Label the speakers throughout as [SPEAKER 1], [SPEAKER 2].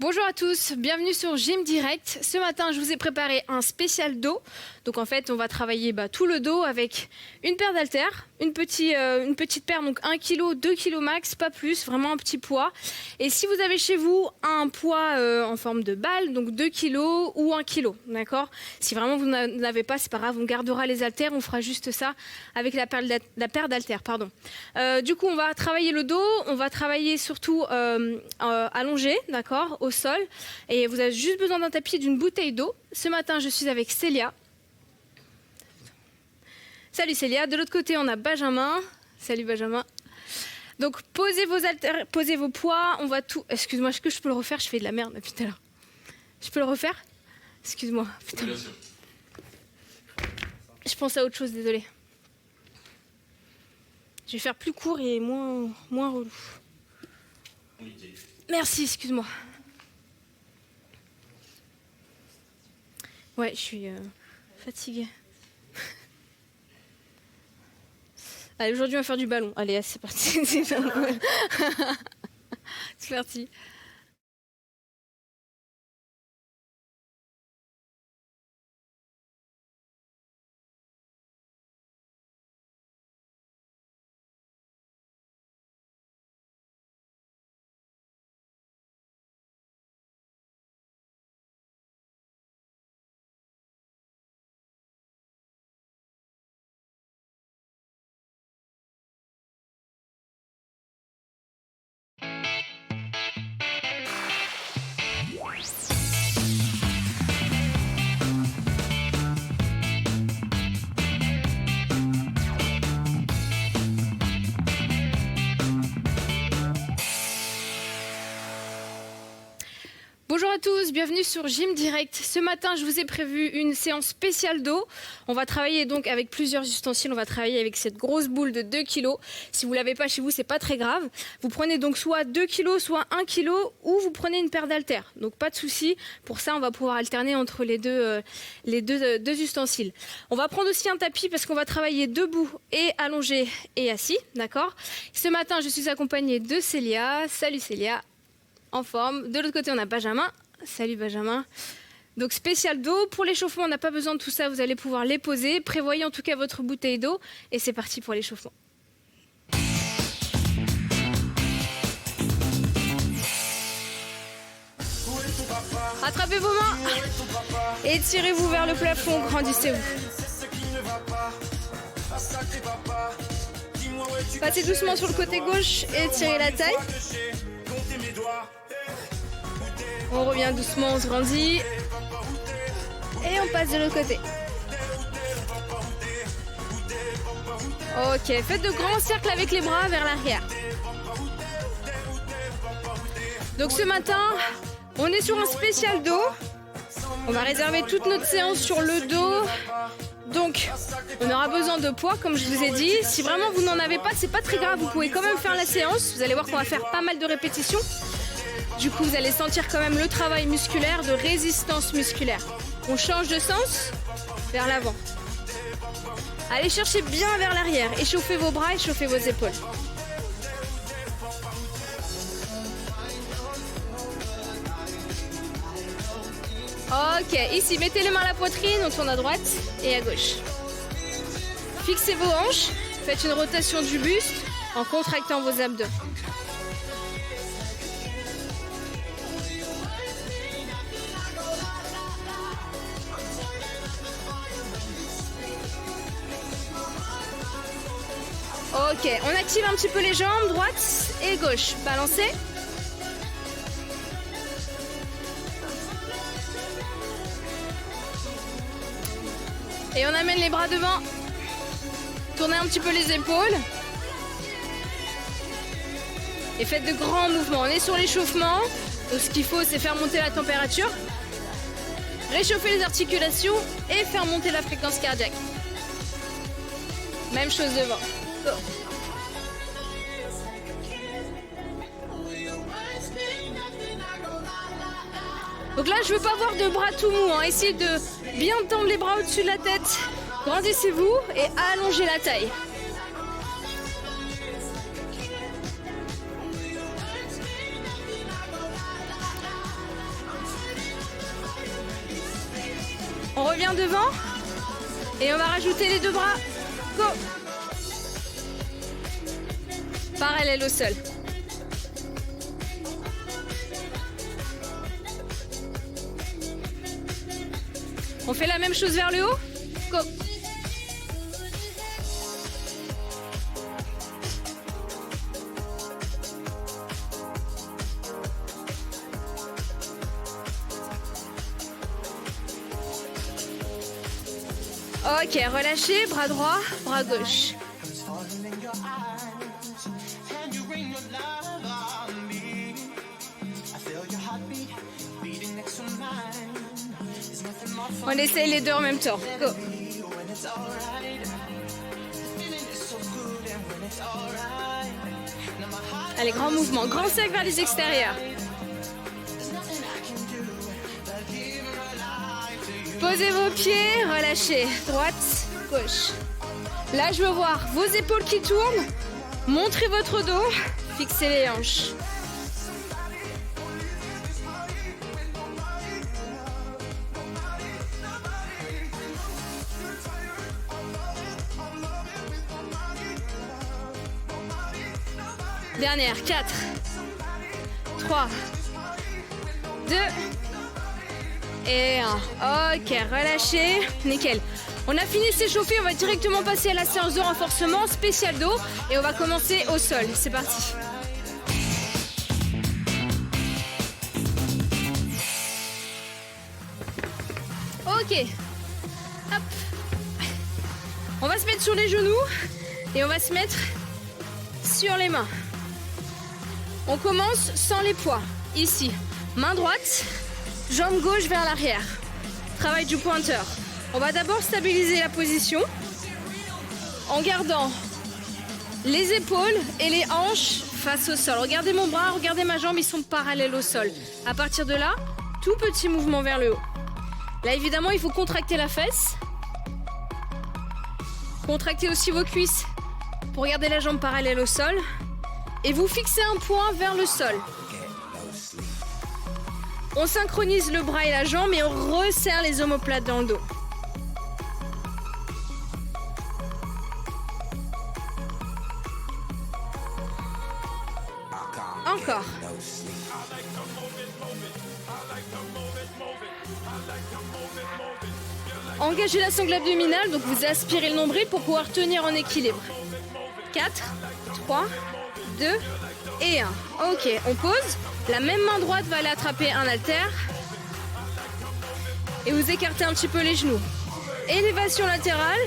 [SPEAKER 1] Bonjour à tous, bienvenue sur Gym Direct. Ce matin, je vous ai préparé un spécial dos. Donc en fait, on va travailler tout le dos avec une paire d'haltères, une petite paire, donc 1 kg, 2 kg max, pas plus, vraiment un petit poids. Et si vous avez chez vous un poids en forme de balle, donc 2 kg ou 1 kg, d'accord? Si vraiment vous n'avez pas, c'est pas grave, on gardera les haltères, on fera juste ça avec la paire d'haltères, pardon. Du coup, on va travailler le dos, on va travailler surtout allongé, d'accord, au sol. Et vous avez juste besoin d'un tapis et d'une bouteille d'eau. Ce matin, je suis avec Célia. Salut Célia. De l'autre côté, on a Benjamin. Salut Benjamin. Donc, posez vos haltères, posez vos poids. On va tout... Excuse-moi, est-ce que je peux le refaire? Je fais de la merde depuis tout à l'heure. Je peux le refaire? Excuse-moi. Putain.
[SPEAKER 2] Bien sûr.
[SPEAKER 1] Je pense à autre chose, désolé. Je vais faire plus court et moins relou. Merci, excuse-moi. Ouais, je suis fatiguée. Allez, aujourd'hui, on va faire du ballon. Allez, c'est parti. C'est parti. Bonjour à tous, bienvenue sur Gym Direct. Ce matin, je vous ai prévu une séance spéciale dos. On va travailler donc avec plusieurs ustensiles. On va travailler avec cette grosse boule de 2 kg. Si vous ne l'avez pas chez vous, c'est pas très grave. Vous prenez donc soit 2 kg, soit 1 kg, ou vous prenez une paire d'haltères. Donc pas de souci. Pour ça, on va pouvoir alterner entre les deux ustensiles. On va prendre aussi un tapis parce qu'on va travailler debout et allongé et assis, d'accord? Ce matin, je suis accompagnée de Célia. Salut Célia. En forme. De l'autre côté, on a Benjamin. Salut Benjamin. Donc spécial dos. Pour l'échauffement, on n'a pas besoin de tout ça. Vous allez pouvoir les poser. Prévoyez en tout cas votre bouteille d'eau. Et c'est parti pour l'échauffement. Attrapez vos mains. Et tirez-vous vers le plafond. Grandissez-vous. Passez doucement sur le côté gauche et tirez la taille. On revient doucement, on se grandit. Et on passe de l'autre côté. Ok, faites de grands cercles avec les bras vers l'arrière. Donc ce matin, on est sur un spécial dos. On va réserver toute notre séance sur le dos. Donc, on aura besoin de poids, comme je vous ai dit. Si vraiment vous n'en avez pas, c'est pas très grave. Vous pouvez quand même faire la séance. Vous allez voir qu'on va faire pas mal de répétitions. Du coup, vous allez sentir quand même le travail musculaire de résistance musculaire. On change de sens vers l'avant. Allez chercher bien vers l'arrière. Échauffez vos bras, échauffez vos épaules. Ok, ici, mettez les mains à la poitrine, on tourne à droite et à gauche. Fixez vos hanches, faites une rotation du buste en contractant vos abdos. Ok, on active un petit peu les jambes, droite et gauche. Balancez. Et on amène les bras devant. Tournez un petit peu les épaules. Et faites de grands mouvements. On est sur l'échauffement. Donc ce qu'il faut, c'est faire monter la température, réchauffer les articulations et faire monter la fréquence cardiaque. Même chose devant. Go. Donc là, je veux pas voir de bras tout mous. Essayez de bien tendre les bras au-dessus de la tête. Grandissez-vous et allongez la taille. reviens devant. Et on va rajouter les deux bras. Go. Parallèle au sol. On fait la même chose vers le haut. Go. Ok, relâchez, bras droit, bras gauche. On essaye les deux en même temps. Go. Allez, grand mouvement, grand cercle vers les extérieurs. Posez vos pieds, relâchez. Droite, gauche. Là, je veux voir vos épaules qui tournent. Montrez votre dos. Fixez les hanches. Dernière, 4, 3, 2 et 1. Ok, relâchez. Nickel. On a fini de s'échauffer, on va directement passer à la séance de renforcement spécial dos et on va commencer au sol. C'est parti. Ok. Hop. On va se mettre sur les genoux et on va se mettre sur les mains. On commence sans les poids. Ici, main droite, jambe gauche vers l'arrière. Travail du pointeur. On va d'abord stabiliser la position en gardant les épaules et les hanches face au sol. Regardez mon bras, regardez ma jambe, ils sont parallèles au sol. À partir de là, tout petit mouvement vers le haut. Là, évidemment, il faut contracter la fesse. Contractez aussi vos cuisses pour garder la jambe parallèle au sol. Et vous fixez un point vers le sol. On synchronise le bras et la jambe et on resserre les omoplates dans le dos. Encore. Engagez la sangle abdominale, donc vous aspirez le nombril pour pouvoir tenir en équilibre. 4, 3, 2 et 1. Ok, on pose. La même main droite va aller attraper un haltère. Et vous écartez un petit peu les genoux. Élévation latérale.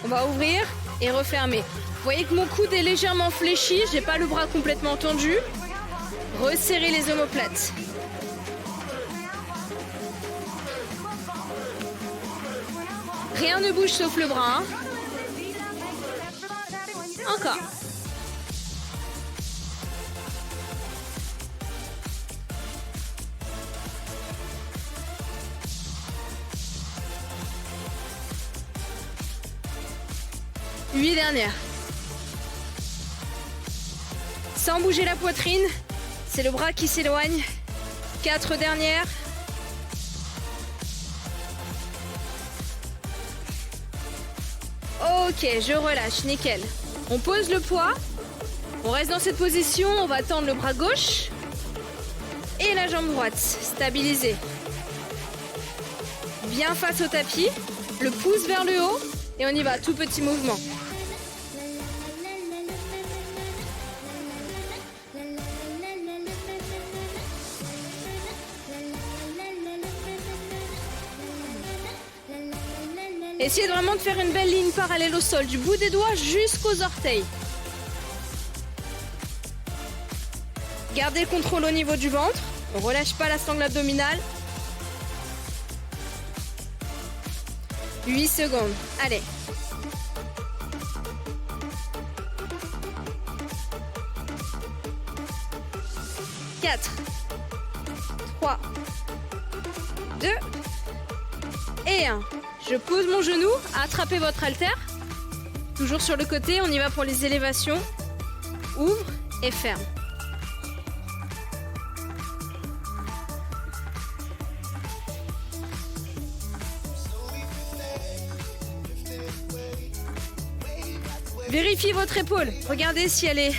[SPEAKER 1] On va ouvrir et refermer. Vous voyez que mon coude est légèrement fléchi. J'ai pas le bras complètement tendu. Resserrez les omoplates. Rien ne bouge sauf le bras. Hein. Encore. Huit dernières. Sans bouger la poitrine, c'est le bras qui s'éloigne. 4 dernières. Ok, je relâche, nickel. On pose le poids. On reste dans cette position, on va tendre le bras gauche et la jambe droite, stabilisée. Bien face au tapis, le pouce vers le haut et on y va, tout petit mouvement. Essayez vraiment de faire une belle ligne parallèle au sol, du bout des doigts jusqu'aux orteils. Gardez le contrôle au niveau du ventre. On ne relâche pas la sangle abdominale. 8 secondes. Allez. « 4, 3, 2 et 1. Je pose mon genou, attrapez votre haltère. Toujours sur le côté, on y va pour les élévations. Ouvre et ferme. Vérifiez votre épaule. Regardez si elle est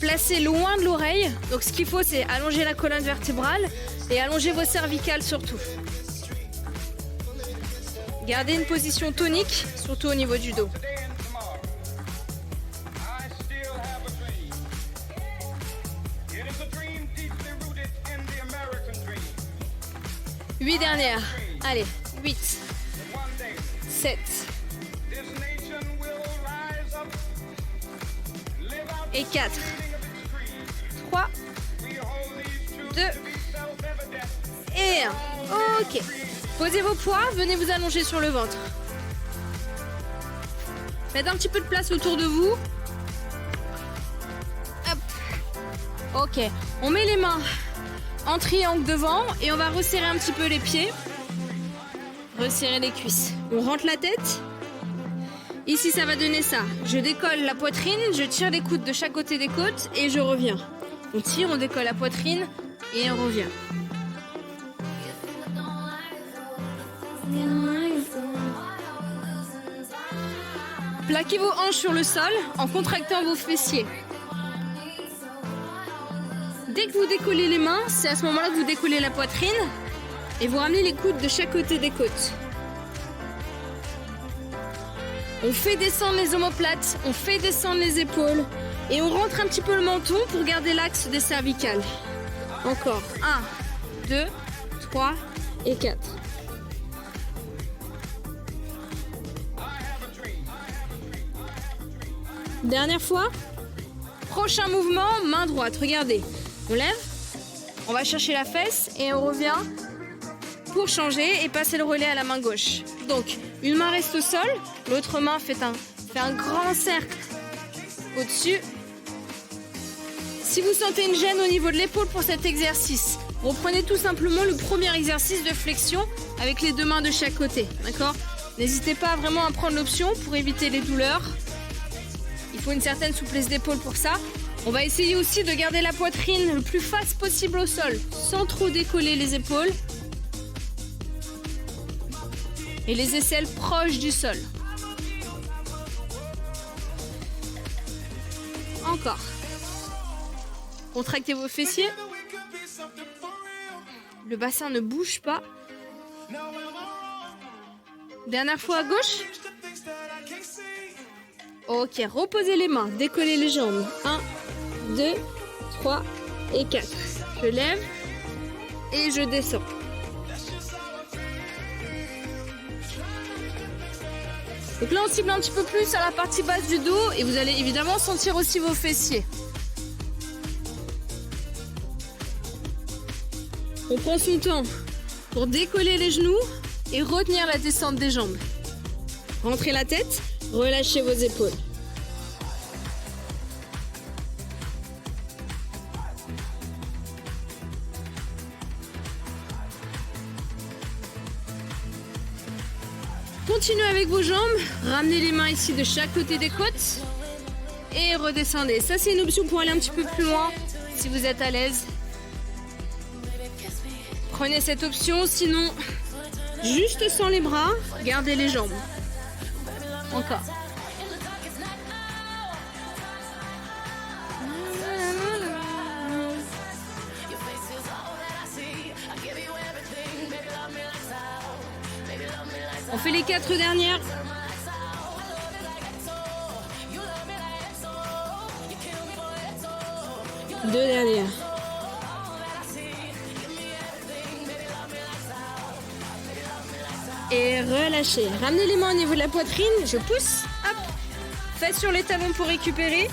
[SPEAKER 1] placée loin de l'oreille. Donc ce qu'il faut, c'est allonger la colonne vertébrale et allonger vos cervicales surtout. Gardez une position tonique, surtout au niveau du dos. Huit dernières. Allez, 8, 7, et 4, 3, 2, et 1. Ok. Posez vos poids, venez vous allonger sur le ventre. Faites un petit peu de place autour de vous. Hop. Ok. On met les mains en triangle devant et on va resserrer un petit peu les pieds. Resserrer les cuisses. On rentre la tête. Ici, ça va donner ça. Je décolle la poitrine, je tire les coudes de chaque côté des côtes et je reviens. On tire, on décolle la poitrine et on revient. Plaquez vos hanches sur le sol en contractant vos fessiers. Dès que vous décollez les mains, c'est à ce moment-là que vous décollez la poitrine et vous ramenez les coudes de chaque côté des côtes. On fait descendre les omoplates, on fait descendre les épaules et on rentre un petit peu le menton pour garder l'axe des cervicales. Encore. 1, 2, 3 et 4. Dernière fois. Prochain mouvement, main droite. Regardez. On lève, on va chercher la fesse et on revient pour changer et passer le relais à la main gauche. Donc, une main reste au sol, l'autre main fait un grand cercle au-dessus. Si vous sentez une gêne au niveau de l'épaule pour cet exercice, reprenez tout simplement le premier exercice de flexion avec les deux mains de chaque côté. D'accord ? N'hésitez pas vraiment à prendre l'option pour éviter les douleurs. Il faut une certaine souplesse d'épaule pour ça. On va essayer aussi de garder la poitrine le plus face possible au sol, sans trop décoller les épaules. Et les aisselles proches du sol. Encore. Contractez vos fessiers. Le bassin ne bouge pas. Dernière fois à gauche. Ok, reposez les mains, décollez les jambes. 1, 2, 3 et 4. Je lève et je descends. Donc là, on cible un petit peu plus à la partie basse du dos et vous allez évidemment sentir aussi vos fessiers. On prend son temps pour décoller les genoux et retenir la descente des jambes. Rentrez la tête, relâchez vos épaules. Continuez avec vos jambes, ramenez les mains ici de chaque côté des côtes et redescendez. Ça, c'est une option pour aller un petit peu plus loin si vous êtes à l'aise. Prenez cette option, sinon, juste sans les bras, gardez les jambes. Encore. On fait les 4 dernières. Deux dernières. Et relâchez. Ramenez les mains au niveau de la poitrine. Je pousse. Hop. Faites sur les talons pour récupérer.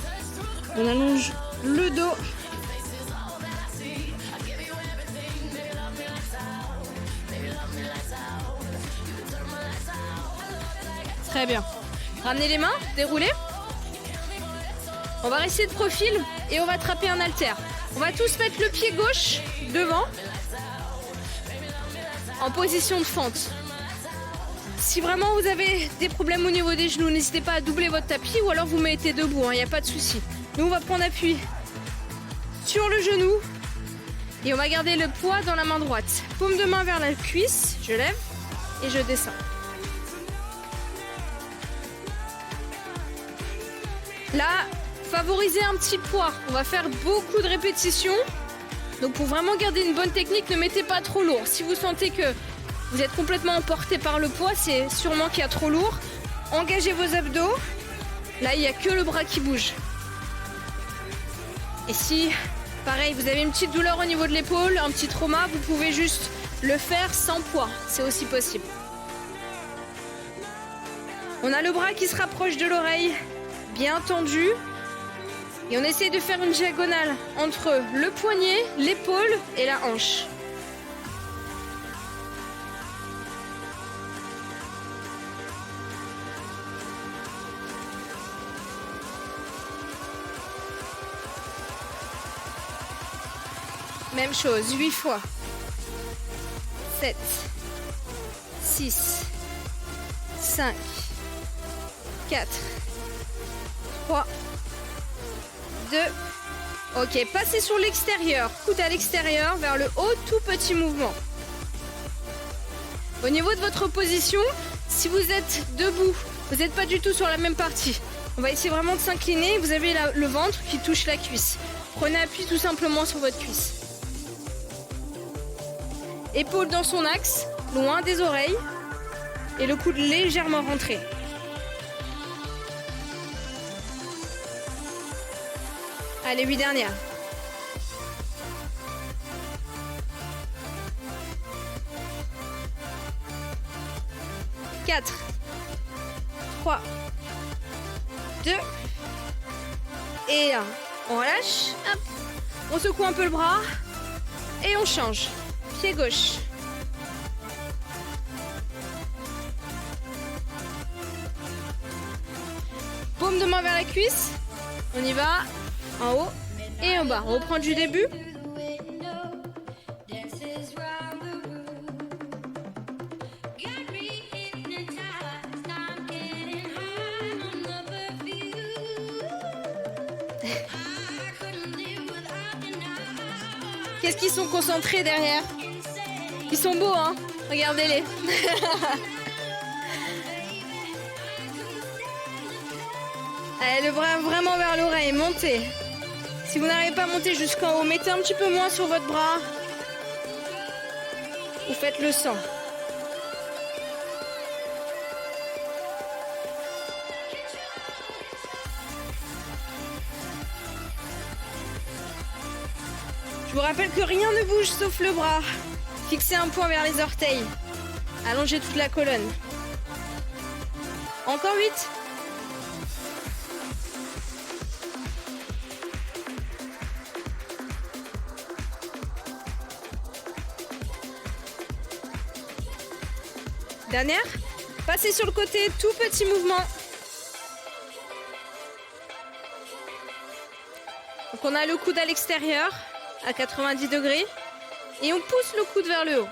[SPEAKER 1] On allonge le dos. Très bien. Ramenez les mains, déroulez. On va rester de profil et on va attraper un haltère. On va tous mettre le pied gauche devant en position de fente. Si vraiment vous avez des problèmes au niveau des genoux, n'hésitez pas à doubler votre tapis ou alors vous mettez debout, il n'y a pas de souci. Nous, on va prendre appui sur le genou et on va garder le poids dans la main droite. Paume de main vers la cuisse, je lève et je descends. Là, favorisez un petit poids. On va faire beaucoup de répétitions. Donc pour vraiment garder une bonne technique, ne mettez pas trop lourd. Si vous sentez que vous êtes complètement emporté par le poids, c'est sûrement qu'il y a trop lourd. Engagez vos abdos. Là, il n'y a que le bras qui bouge. Et si, pareil, vous avez une petite douleur au niveau de l'épaule, un petit trauma, vous pouvez juste le faire sans poids. C'est aussi possible. On a le bras qui se rapproche de l'oreille, bien tendu. Et on essaie de faire une diagonale entre le poignet, l'épaule et la hanche. Même chose, 8 fois. 7, 6, 5, 4, 3, 2. Ok, passez sur l'extérieur. Coude à l'extérieur, vers le haut, tout petit mouvement. Au niveau de votre position, si vous êtes debout, vous n'êtes pas du tout sur la même partie. On va essayer vraiment de s'incliner. Vous avez le ventre qui touche la cuisse. Prenez appui tout simplement sur votre cuisse. Épaule dans son axe, loin des oreilles. Et le coude légèrement rentré. Allez, 8 dernières. 4, 3, 2 et 1. On relâche, hop. On secoue un peu le bras et on change. Pied gauche. Paume de main vers la cuisse. On y va. En haut et en bas. On reprend du début. Qu'est-ce qu'ils sont concentrés derrière? Ils sont beaux, hein? Regardez-les. Allez, le bras vraiment vers l'oreille, montez. Si vous n'arrivez pas à monter jusqu'en haut, mettez un petit peu moins sur votre bras. Ou faites le 100. Je vous rappelle que rien ne bouge sauf le bras. Fixez un point vers les orteils. Allongez toute la colonne. Encore 8. Dernière. Passez sur le côté, tout petit mouvement. Donc on a le coude à l'extérieur, à 90 degrés. Et on pousse le coude vers le haut.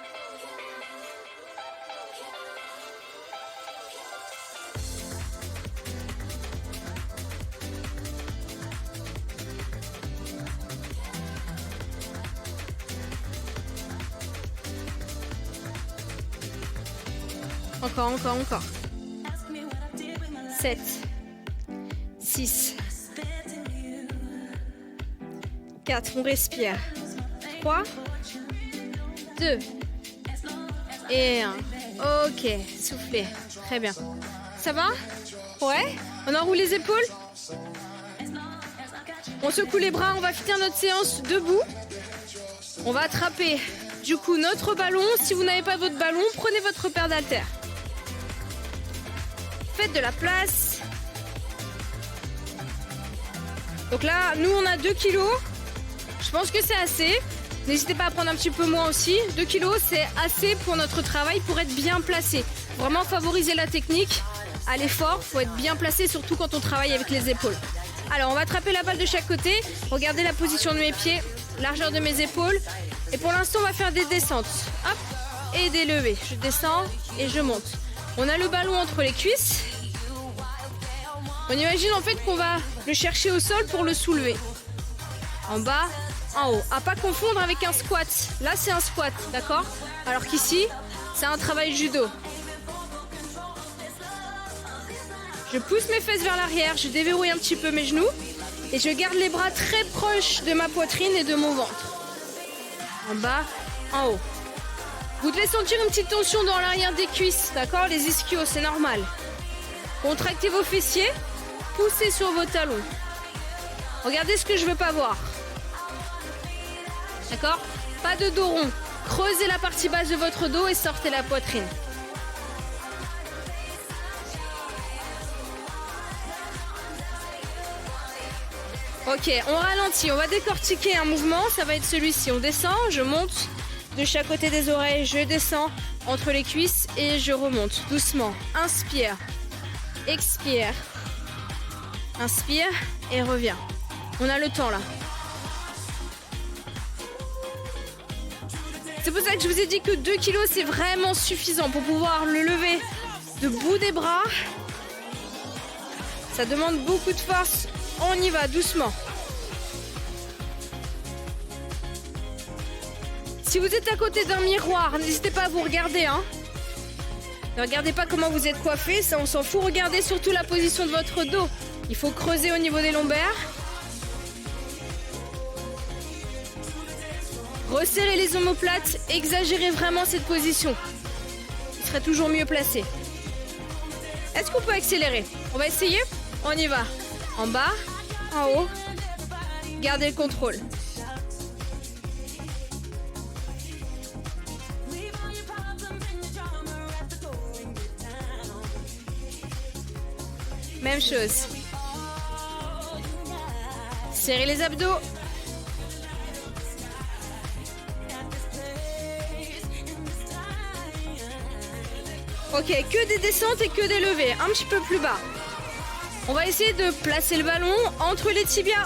[SPEAKER 1] Encore. 7, 6, 4, on respire. 3, 2 et 1. Ok, soufflez. Très bien. Ça va? Ouais? On enroule les épaules? On secoue les bras, on va finir notre séance debout. On va attraper du coup notre ballon. Si vous n'avez pas votre ballon, prenez votre paire d'haltères. Faites de la place. Donc là, nous on a 2 kilos. Je pense que c'est assez. N'hésitez pas à prendre un petit peu moins aussi. 2 kilos, c'est assez pour notre travail, pour être bien placé. Vraiment favoriser la technique à l'effort. Il faut être bien placé, surtout quand on travaille avec les épaules. Alors, on va attraper la balle de chaque côté. Regardez la position de mes pieds, largeur de mes épaules. Et pour l'instant, on va faire des descentes. Hop, et des levées. Je descends et je monte. On a le ballon entre les cuisses. On imagine en fait qu'on va le chercher au sol pour le soulever. En bas, en haut. À pas confondre avec un squat. Là, c'est un squat, d'accord? Alors qu'ici, c'est un travail judo. Je pousse mes fesses vers l'arrière, je déverrouille un petit peu mes genoux et je garde les bras très proches de ma poitrine et de mon ventre. En bas, en haut. Vous devez sentir une petite tension dans l'arrière des cuisses, d'accord? Les ischios, c'est normal. Contractez vos fessiers, poussez sur vos talons. Regardez ce que je veux pas voir. D'accord? Pas de dos rond. Creusez la partie basse de votre dos et sortez la poitrine. Ok, on ralentit, on va décortiquer un mouvement, ça va être celui-ci. On descend, je monte de chaque côté des oreilles, je descends entre les cuisses et je remonte doucement. Inspire, expire, inspire et reviens. On a le temps là. C'est pour ça que je vous ai dit que 2 kilos c'est vraiment suffisant pour pouvoir le lever debout des bras. Ça demande beaucoup de force. On y va doucement. Si vous êtes à côté d'un miroir, n'hésitez pas à vous regarder. Ne regardez pas comment vous êtes coiffé, ça on s'en fout. Regardez surtout la position de votre dos. Il faut creuser au niveau des lombaires. Resserrez les omoplates, exagérez vraiment cette position. Vous serez toujours mieux placé. Est-ce qu'on peut accélérer? On va essayer? On y va. En bas, en haut, gardez le contrôle. Même chose. Serrez les abdos. Ok, que des descentes et que des levées, un petit peu plus bas. On va essayer de placer le ballon entre les tibias.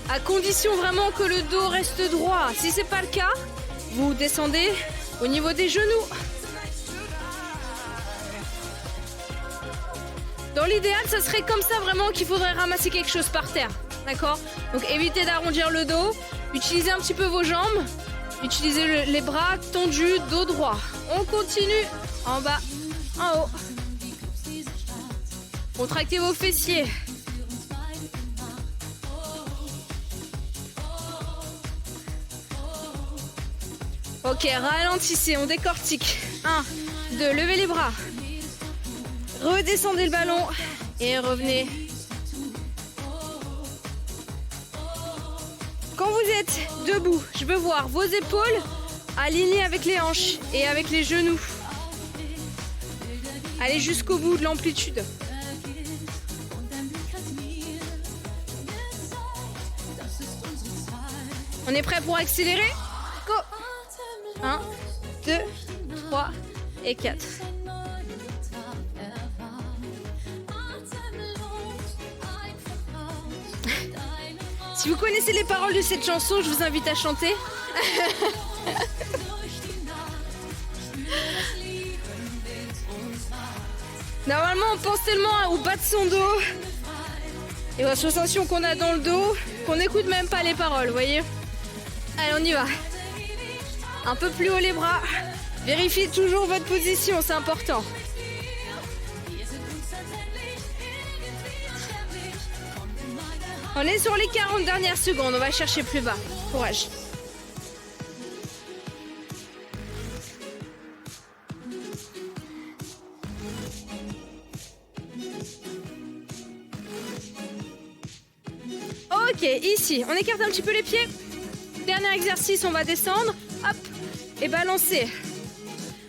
[SPEAKER 1] À condition vraiment que le dos reste droit. Si c'est pas le cas, vous descendez au niveau des genoux. Dans l'idéal, ça serait comme ça vraiment qu'il faudrait ramasser quelque chose par terre. D'accord? Donc évitez d'arrondir le dos. Utilisez un petit peu vos jambes. Utilisez les bras tendus, dos droit. On continue. En bas, en haut. Contractez vos fessiers. Ok, ralentissez, on décortique. 1, 2, levez les bras. Redescendez le ballon et revenez. Quand vous êtes debout, je veux voir vos épaules alignées avec les hanches et avec les genoux. Allez jusqu'au bout de l'amplitude. On est prêt pour accélérer? Go! 1, 2, 3 et 4. Si vous connaissez les paroles de cette chanson, je vous invite à chanter. Normalement, on pense tellement au bas de son dos et aux sensations qu'on a dans le dos qu'on n'écoute même pas les paroles, vous voyez? Allez, on y va. Un peu plus haut les bras. Vérifiez toujours votre position, c'est important. On est sur les 40 dernières secondes, on va chercher plus bas. Courage. Ok, ici, on écarte un petit peu les pieds. Dernier exercice, on va descendre. Hop, et balancer.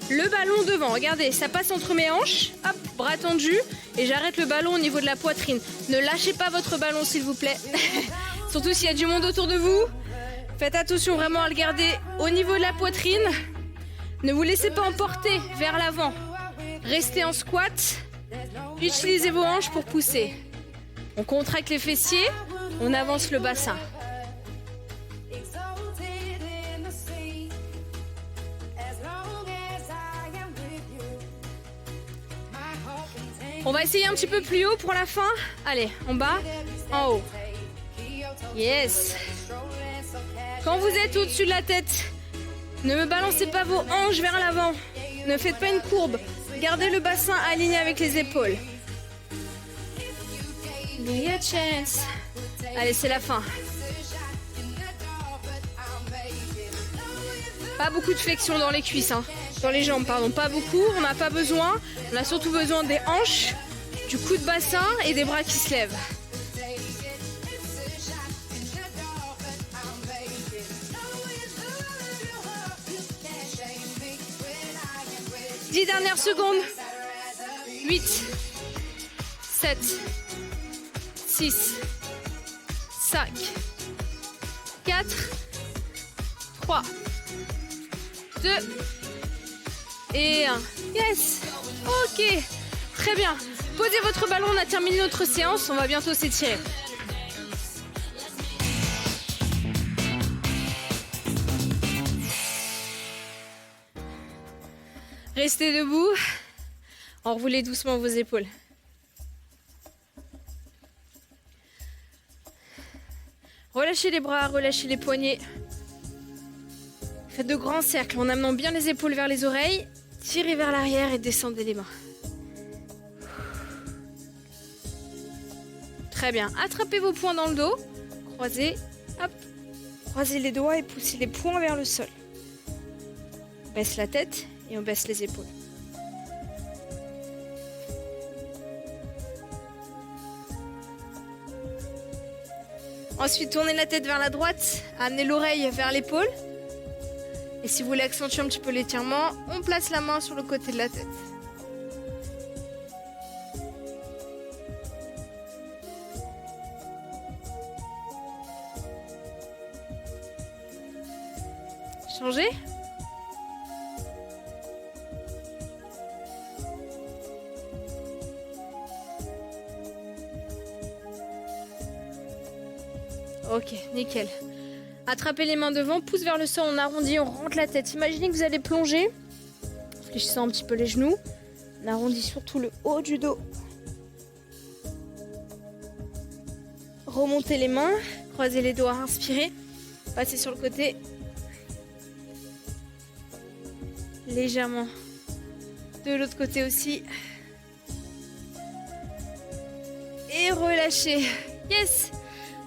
[SPEAKER 1] Le ballon devant, regardez, ça passe entre mes hanches. Hop, bras tendus. Et j'arrête le ballon au niveau de la poitrine. Ne lâchez pas votre ballon, s'il vous plaît. Surtout s'il y a du monde autour de vous. Faites attention vraiment à le garder au niveau de la poitrine. Ne vous laissez pas emporter vers l'avant. Restez en squat. Utilisez vos hanches pour pousser. On contracte les fessiers. On avance le bassin. On va essayer un petit peu plus haut pour la fin. Allez, en bas, en haut. Yes. Quand vous êtes au-dessus de la tête, ne me balancez pas vos hanches vers l'avant. Ne faites pas une courbe. Gardez le bassin aligné avec les épaules. Be a chance. Allez, c'est la fin. Pas beaucoup de flexion dans les cuisses, hein. Dans les jambes, pardon. Pas beaucoup, on n'a pas besoin. On a surtout besoin des hanches, du coup de bassin et des bras qui se lèvent. Dix dernières secondes. 8, 7, 6, 5, 4, 3, 2 et 1. Yes! Ok, très bien. Posez votre ballon, on a terminé notre séance, on va bientôt s'étirer. Restez debout, enroulez doucement vos épaules. Relâchez les bras, relâchez les poignets. Faites de grands cercles en amenant bien les épaules vers les oreilles. Tirez vers l'arrière et descendez les mains. Très bien. Attrapez vos poings dans le dos. Croisez. Hop. Croisez les doigts et poussez les poings vers le sol. On baisse la tête et on baisse les épaules. Ensuite, tournez la tête vers la droite. Amenez l'oreille vers l'épaule. Et si vous voulez accentuer un petit peu l'étirement, on place la main sur le côté de la tête. Changez. Ok, nickel. Attrapez les mains devant, pouce vers le sol, on arrondit, on rentre la tête. Imaginez que vous allez plonger, fléchissant un petit peu les genoux. On arrondit surtout le haut du dos. Remontez les mains, croisez les doigts, inspirez. Passez sur le côté. Légèrement. De l'autre côté aussi. Et relâchez. Yes!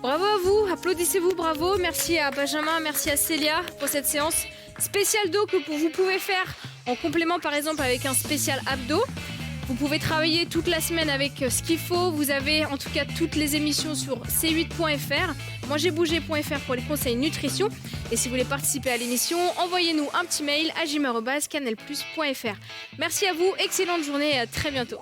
[SPEAKER 1] Bravo à vous, applaudissez-vous, bravo. Merci à Benjamin, merci à Célia pour cette séance spéciale dos que vous pouvez faire en complément par exemple avec un spécial abdos. Vous pouvez travailler toute la semaine avec ce qu'il faut. Vous avez en tout cas toutes les émissions sur c8.fr, mangerbougé.fr pour les conseils nutrition. Et si vous voulez participer à l'émission, envoyez-nous un petit mail à gym@canalplus.fr. Merci à vous, excellente journée et à très bientôt.